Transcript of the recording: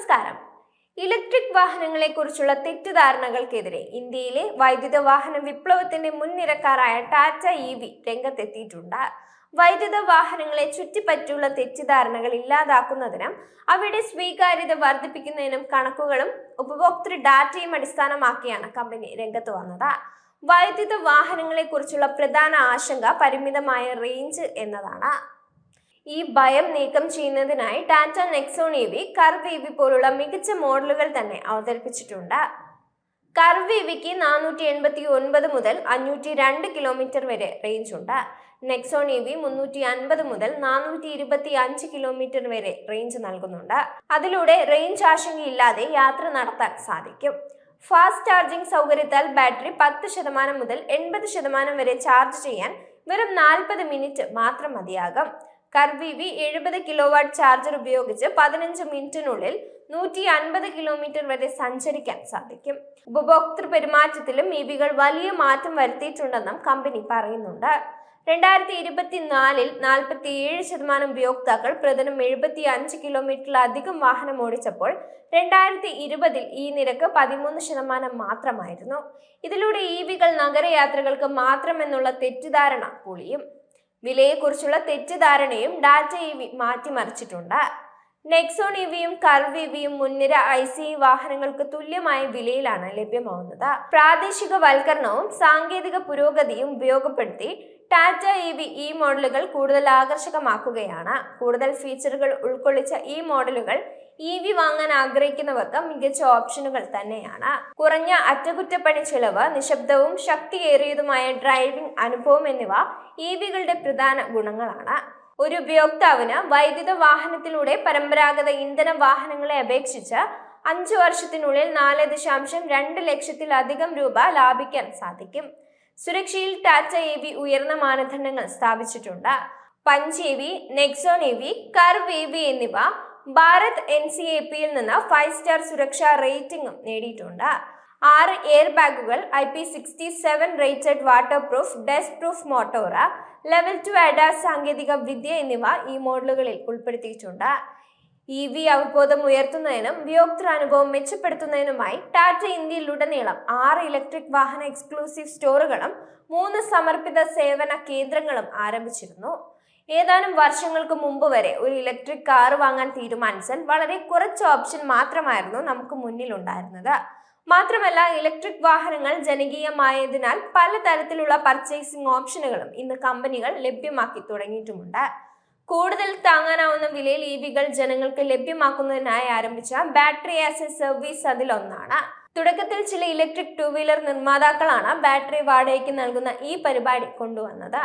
നമസ്കാരം. ഇലക്ട്രിക് വാഹനങ്ങളെക്കുറിച്ചുള്ള തെറ്റിദ്ധാരണകൾക്കെതിരെ ഇന്ത്യയിലെ വൈദ്യുത വാഹന വിപ്ലവത്തിന്റെ മുൻനിരക്കാരായ ടാറ്റ EV രംഗത്തെത്തിയിട്ടുണ്ട്. വൈദ്യുത വാഹനങ്ങളെ ചുറ്റിപ്പറ്റിയുള്ള തെറ്റിദ്ധാരണകൾ ഇല്ലാതാക്കുന്നതിനും അവയുടെ സ്വീകാര്യത വർദ്ധിപ്പിക്കുന്നതിനും കണക്കുകളും ഉപഭോക്തൃ ഡാറ്റയും അടിസ്ഥാനമാക്കിയാണ് കമ്പനി രംഗത്ത് വന്നത്. വൈദ്യുത വാഹനങ്ങളെക്കുറിച്ചുള്ള പ്രധാന ആശങ്ക പരിമിതമായ റേഞ്ച് എന്നതാണ്. ഈ ഭയം നീക്കം ചെയ്യുന്നതിനായി Tata Nexon EV, curve EV പോലുള്ള മികച്ച മോഡലുകൾ തന്നെ അവതരിപ്പിച്ചിട്ടുണ്ട്. കർവ് EVക്ക് 489 മുതൽ 502 കിലോമീറ്റർ വരെ റേഞ്ച് ഉണ്ട്. നെക്സോൺ EV 350 മുതൽ 425 കിലോമീറ്റർ വരെ റേഞ്ച് നൽകുന്നുണ്ട്. അതിലൂടെ റേഞ്ച് ആശങ്കയില്ലാതെ യാത്ര നടത്താൻ സാധിക്കും. ഫാസ്റ്റ് ചാർജിംഗ് സൗകര്യത്താൽ ബാറ്ററി 10% മുതൽ 80% വരെ ചാർജ് ചെയ്യാൻ വെറും 40 മിനിറ്റ് മാത്രം മതിയാകും. കർവ് EV 70 കിലോവാട്ട് ചാർജർ ഉപയോഗിച്ച് 15 മിനിറ്റിനുള്ളിൽ 150 കിലോമീറ്റർ വരെ സഞ്ചരിക്കാൻ സാധിക്കും. ഉപഭോക്തൃ പെരുമാറ്റത്തിലും EVകൾ വലിയ മാറ്റം വരുത്തിയിട്ടുണ്ടെന്നും കമ്പനി പറയുന്നുണ്ട്. 2024-ൽ 47% ഉപയോക്താക്കൾ പ്രതിദിനം 75 കിലോമീറ്ററിലധികം വാഹനം ഓടിച്ചപ്പോൾ 2020-ൽ ഈ നിരക്ക് 13% മാത്രമായിരുന്നു. ഇതിലൂടെ EVകൾ നഗരയാത്രകൾക്ക് മാത്രമെന്നുള്ള തെറ്റിദ്ധാരണ പൊളിയും. വിലയെക്കുറിച്ചുള്ള തെറ്റിദ്ധാരണയും ടാറ്റ EV മാറ്റിമറിച്ചിട്ടുണ്ട്. നെക്സോൺ EVയും കർവ് EVയും മുൻനിര ICE വാഹനങ്ങൾക്ക് തുല്യമായ വിലയിലാണ് ലഭ്യമാവുന്നത്. പ്രാദേശികവൽക്കരണവും സാങ്കേതിക പുരോഗതിയും ഉപയോഗപ്പെടുത്തി ടാറ്റ EV ഈ മോഡലുകൾ കൂടുതൽ ആകർഷകമാക്കുകയാണ്. കൂടുതൽ ഫീച്ചറുകൾ ഉൾക്കൊള്ളിച്ച ഈ മോഡലുകൾ EV വാങ്ങാൻ ആഗ്രഹിക്കുന്നവർക്ക് മികച്ച ഓപ്ഷനുകൾ തന്നെയാണ്. കുറഞ്ഞ അറ്റകുറ്റപ്പണി ചെലവ്, നിശബ്ദവും ശക്തിയേറിയതുമായ ഡ്രൈവിംഗ് അനുഭവം എന്നിവ EVകളുടെ പ്രധാന ഗുണങ്ങളാണ്. ഒരു ഉപയോക്താവിന് വൈദ്യുത വാഹനത്തിലൂടെ പരമ്പരാഗത ഇന്ധന വാഹനങ്ങളെ അപേക്ഷിച്ച് 5 വർഷത്തിനുള്ളിൽ 4.2 ലക്ഷത്തിലധികം രൂപ ലാഭിക്കാൻ സാധിക്കും. സുരക്ഷയിൽ ടാറ്റ EV ഉയർന്ന മാനദണ്ഡങ്ങൾ സ്ഥാപിച്ചിട്ടുണ്ട്. Punch EV, Nexon EV, curve EV എന്നിവ ഭാരത് NCAPയിൽ നിന്ന് 5 സ്റ്റാർ സുരക്ഷാ റേറ്റിംഗും നേടിയിട്ടുണ്ട്. 6 എയർ ബാഗുകൾ, IP67 rated water proof, dust proof motor, level 2 ADAS സാങ്കേതിക വിദ്യ എന്നിവ ഈ മോഡലുകളിൽ ഉൾപ്പെടുത്തിയിട്ടുണ്ട്. EV അവബോധം ഉയർത്തുന്നതിനും ഉപയോക്തൃ അനുഭവം മെച്ചപ്പെടുത്തുന്നതിനുമായി ടാറ്റ ഇന്ത്യയിലുടനീളം 6 ഇലക്ട്രിക് വാഹന എക്സ്ക്ലൂസീവ് സ്റ്റോറുകളും 3 സമർപ്പിത സേവന കേന്ദ്രങ്ങളും ആരംഭിച്ചിരുന്നു. ഏതാനും വർഷങ്ങൾക്ക് മുമ്പ് വരെ ഒരു ഇലക്ട്രിക് കാർ വാങ്ങാൻ തീരുമാനിച്ചാൽ വളരെ കുറച്ച് ഓപ്ഷൻ മാത്രമായിരുന്നു നമുക്ക് മുന്നിലുണ്ടായിരുന്നത്. മാത്രമല്ല, ഇലക്ട്രിക് വാഹനങ്ങൾ ജനകീയമായതിനാൽ പലതരത്തിലുള്ള പർച്ചേസിംഗ് ഓപ്ഷനുകളും ഇന്ന് കമ്പനികൾ ലഭ്യമാക്കി തുടങ്ങിയിട്ടുമുണ്ട്. കൂടുതൽ താങ്ങാനാവുന്ന വിലയിൽ EVകൾ ജനങ്ങൾക്ക് ലഭ്യമാക്കുന്നതിനായി ആരംഭിച്ച ബാറ്ററി ആസ് എ സർവീസ് അതിലൊന്നാണ്. തുടക്കത്തിൽ ചില ഇലക്ട്രിക് 2 വീലർ നിർമ്മാതാക്കളാണ് ബാറ്ററി വാടകയ്ക്ക് നൽകുന്ന ഈ പരിപാടി കൊണ്ടുവന്നത്.